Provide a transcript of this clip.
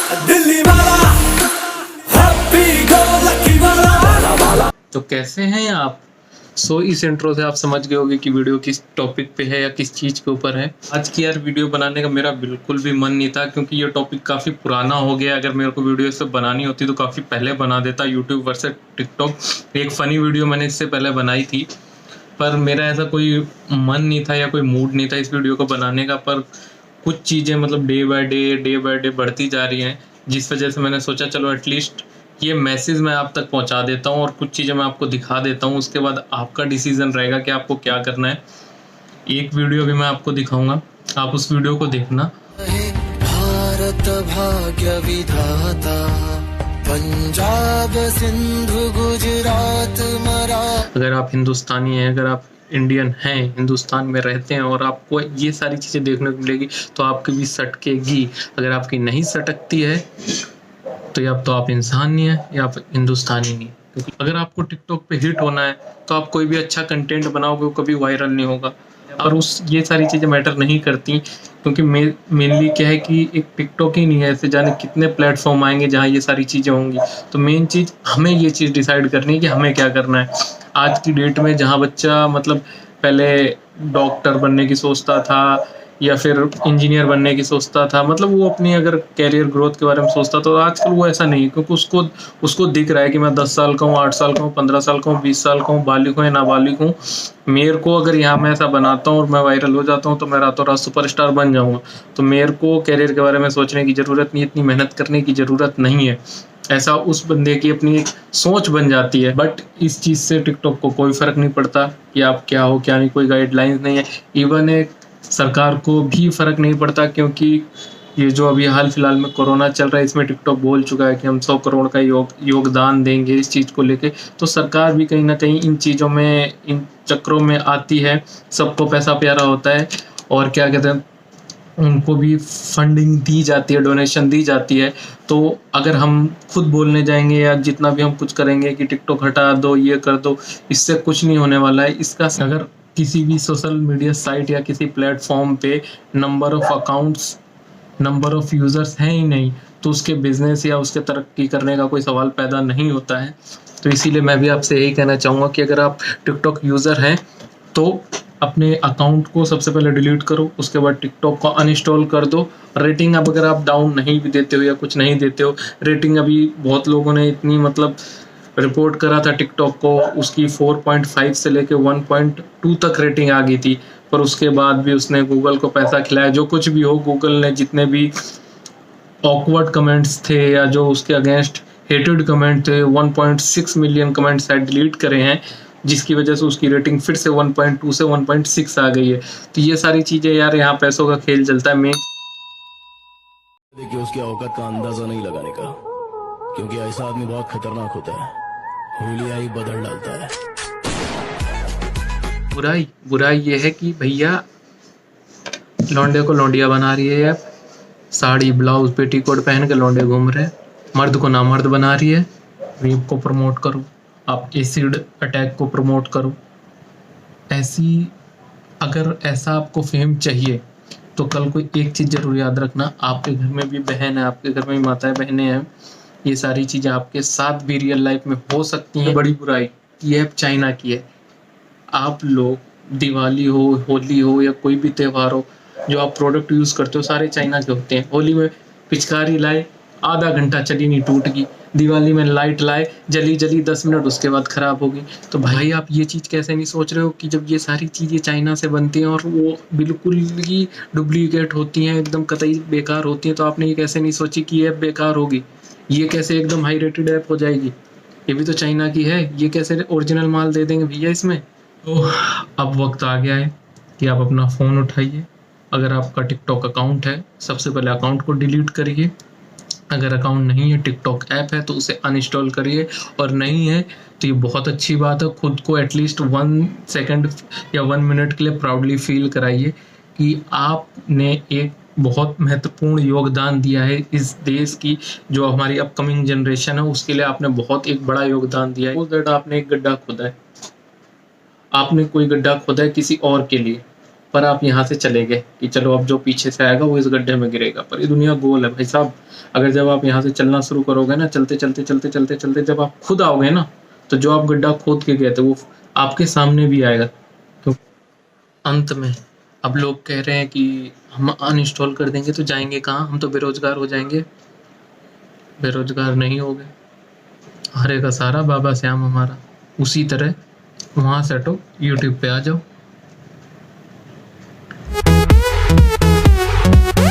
दिल्ली वाला happy go lucky वाला। तो कैसे हैं आप? इस इंट्रो से आप समझ गए होंगे कि वीडियो किस टॉपिक पे है या किस चीज़ के ऊपर है। आज की यार वीडियो बनाने का मेरा बिल्कुल भी मन नहीं था, क्योंकि ये टॉपिक काफ़ी पुराना हो गया। अगर मेरे को वीडियो इससे बनानी होती तो काफ़ी पहले बना देता। यूट्यूब वर्सेस टिकटॉक एक फ़नी वीडियो मैंने इससे पहले बनाई थी, पर मेरा ऐसा कोई मन नहीं था या कोई मूड नहीं था इस वीडियो को बनाने का। पर कुछ चीज़ें मतलब डे बाय डे बढ़ती जा रही हैं, जिस वजह से मैंने सोचा चलो एटलीस्ट ये मैसेज मैं आप तक पहुंचा देता हूं और कुछ चीज़ें मैं आपको दिखा देता हूं। उसके बाद आपका डिसीजन रहेगा कि आपको क्या करना है। एक वीडियो भी मैं आपको दिखाऊंगा, आप उस वीडियो को देखना। भारत भाग्य विधाता, पंजाब सिंधु गुजरात मरा। अगर आप हिंदुस्तानी हैं, अगर आप इंडियन हैं, हिंदुस्तान में रहते हैं और आपको ये सारी चीज़ें देखने को मिलेगी तो आपकी भी सटकेगी। अगर आपकी नहीं सटकती है तो या तो आप इंसान नहीं है या आप हिंदुस्तानी नहीं। क्योंकि अगर आपको टिकटॉक पे हिट होना है तो आप कोई भी अच्छा कंटेंट बनाओगे वो कभी वायरल नहीं होगा। और ये सारी चीज़ें मैटर नहीं करती, क्योंकि मेनली क्या है कि एक टिकटॉक ही नहीं है, ऐसे जाने कितने प्लेटफॉर्म आएंगे जहाँ ये सारी चीज़ें होंगी। तो मेन चीज़ हमें ये चीज़ डिसाइड करनी है कि हमें क्या करना है। आज की डेट में जहाँ बच्चा मतलब पहले डॉक्टर बनने की सोचता था या फिर इंजीनियर बनने की सोचता था, मतलब वो अपनी अगर कैरियर ग्रोथ के बारे में सोचता, तो आजकल वो ऐसा नहीं है। क्योंकि उसको दिख रहा है कि मैं 10 साल का हूँ, 8 साल का हूँ, 15 साल का हूँ, 20 साल का हूँ, बालिग हूँ या नाबालिग हूँ। मेरे को अगर यहाँ मैं ऐसा बनाता हूँ और मैं वायरल हो जाता हूँ तो मैं रातों रात सुपरस्टार बन जाऊँगा। तो मेरे को कैरियर के बारे में सोचने की ज़रूरत नहीं, इतनी मेहनत करने की ज़रूरत नहीं है। ऐसा उस बंदे की अपनी एक सोच बन जाती है। बट इस चीज़ से टिकटॉक को कोई फ़र्क नहीं पड़ता कि आप क्या हो क्या नहीं, कोई गाइडलाइंस नहीं है। इवन एक सरकार को भी फ़र्क नहीं पड़ता, क्योंकि ये जो अभी हाल फिलहाल में कोरोना चल रहा है, इसमें टिकटॉक बोल चुका है कि हम 100 करोड़ का योगदान देंगे इस चीज़ को लेके। तो सरकार भी कहीं ना कहीं इन चीज़ों में, इन चक्रों में आती है। सबको पैसा प्यारा होता है और क्या कहते हैं, उनको भी फंडिंग दी जाती है, डोनेशन दी जाती है। तो अगर हम खुद बोलने जाएंगे या जितना भी हम कुछ करेंगे कि टिकटॉक हटा दो, ये कर दो, इससे कुछ नहीं होने वाला है। इसका अगर किसी भी सोशल मीडिया साइट या किसी प्लेटफॉर्म पे number of accounts, number of users हैं ही नहीं, तो उसके बिजनेस या उसके तरक्की करने का कोई सवाल पैदा नहीं होता है। तो इसीलिए मैं भी आपसे यही कहना चाहूँगा कि अगर आप टिकटॉक यूज़र हैं तो अपने अकाउंट को सबसे पहले डिलीट करो, उसके बाद टिकटॉक को अनइंस्टॉल कर दो। रेटिंग अब अगर आप डाउन नहीं भी देते हो या कुछ नहीं देते हो, रेटिंग अभी बहुत लोगों ने इतनी मतलब रिपोर्ट करा था टिकटॉक को, उसकी 4.5 से लेके 1.2 तक रेटिंग आ गई थी। पर उसके बाद भी उसने गूगल को पैसा खिलाया। जो कुछ भी हो, गूगल ने जितने भी ऑकवर्ड कमेंट्स थे या जो उसके अगेंस्ट हेटेड कमेंट थे, 1.6 मिलियन कमेंट्स शायद डिलीट करे हैं, जिसकी वजह से उसकी रेटिंग फिर से 1.2 से 1.6 आ गई है। तो ये सारी चीज़ें यार, यहाँ पैसों का खेल चलता है। मेन देखिए, उसकी औकात का अंदाजा नहीं लगाने का, क्योंकि ऐसा आदमी बहुत खतरनाक होता है। होलिया ही बदल डालता है। बुराई ये है कि भैया लौंडे को लौंडिया बना रही है, साड़ी ब्लाउज पेटीकोट पहन के लौंडे घूम रहे हैं। मर्द को नामर्द बना रही है। रेप को प्रमोट करो, आप एसिड अटैक को प्रमोट करो। अगर ऐसा आपको फेम चाहिए तो कल को एक चीज़ जरूर याद रखना, आपके घर में भी बहन है, आपके घर में भी माताएं बहनें हैं। ये सारी चीज़ें आपके साथ भी रियल लाइफ में हो सकती हैं। बड़ी बुराई ये अब चाइना की है। आप लोग दिवाली हो, होली हो या कोई भी त्यौहार हो, जो आप प्रोडक्ट यूज़ करते हो सारे चाइना के होते हैं। होली में पिचकारी लाए, आधा घंटा चली नहीं, टूट गई। दिवाली में लाइट लाए, जली 10 मिनट, उसके बाद ख़राब हो गई। तो भाई आप ये चीज़ कैसे नहीं सोच रहे हो कि जब ये सारी चीज़ें चाइना से बनती हैं और वो बिल्कुल ही डुप्लीकेट होती हैं, एकदम कतई बेकार होती हैं, तो आपने ये कैसे नहीं सोची कि ये बेकार होगी, ये कैसे एकदम हाई रेटेड ऐप हो जाएगी, ये भी तो चाइना की है, ये कैसे ओरिजिनल माल दे देंगे भैया इसमें। तो अब वक्त आ गया है कि आप अपना फ़ोन उठाइए। अगर आपका टिकटॉक अकाउंट है, सबसे पहले अकाउंट को डिलीट करिए। अगर अकाउंट नहीं है, टिकटॉक ऐप है, तो उसे अनइंस्टॉल करिए। और नहीं है तो ये बहुत अच्छी बात है, खुद को एटलीस्ट 1 सेकंड या 1 मिनट के लिए प्राउडली फील कराइए कि आपने एक बहुत महत्वपूर्ण योगदान दिया है इस देश की, जो हमारी अपकमिंग जनरेशन है उसके लिए आपने बहुत एक बड़ा योगदान दिया है। आपने एक गड्ढा खोदा है, आपने कोई गड्ढा खोदा है किसी और के लिए, पर आप यहाँ से चले गए कि चलो अब जो पीछे से आएगा वो इस गड्ढे में गिरेगा, पर ये दुनिया गोल है भाई साहब। अगर जब आप यहाँ से चलना शुरू करोगे ना, चलते चलते चलते चलते चलते जब आप खुद आओगे ना, तो जो आप गड्ढा खोद के गए थे वो आपके सामने भी आएगा। तो अंत में अब लोग कह रहे हैं कि हम अनइंस्टॉल कर देंगे तो जाएंगे कहाँ, हम तो बेरोजगार हो जाएंगे। बेरोजगार नहीं हो गए, हरे का सारा बाबा श्याम हमारा। उसी तरह वहाँ से हटो, यूट्यूब पे आ जाओ।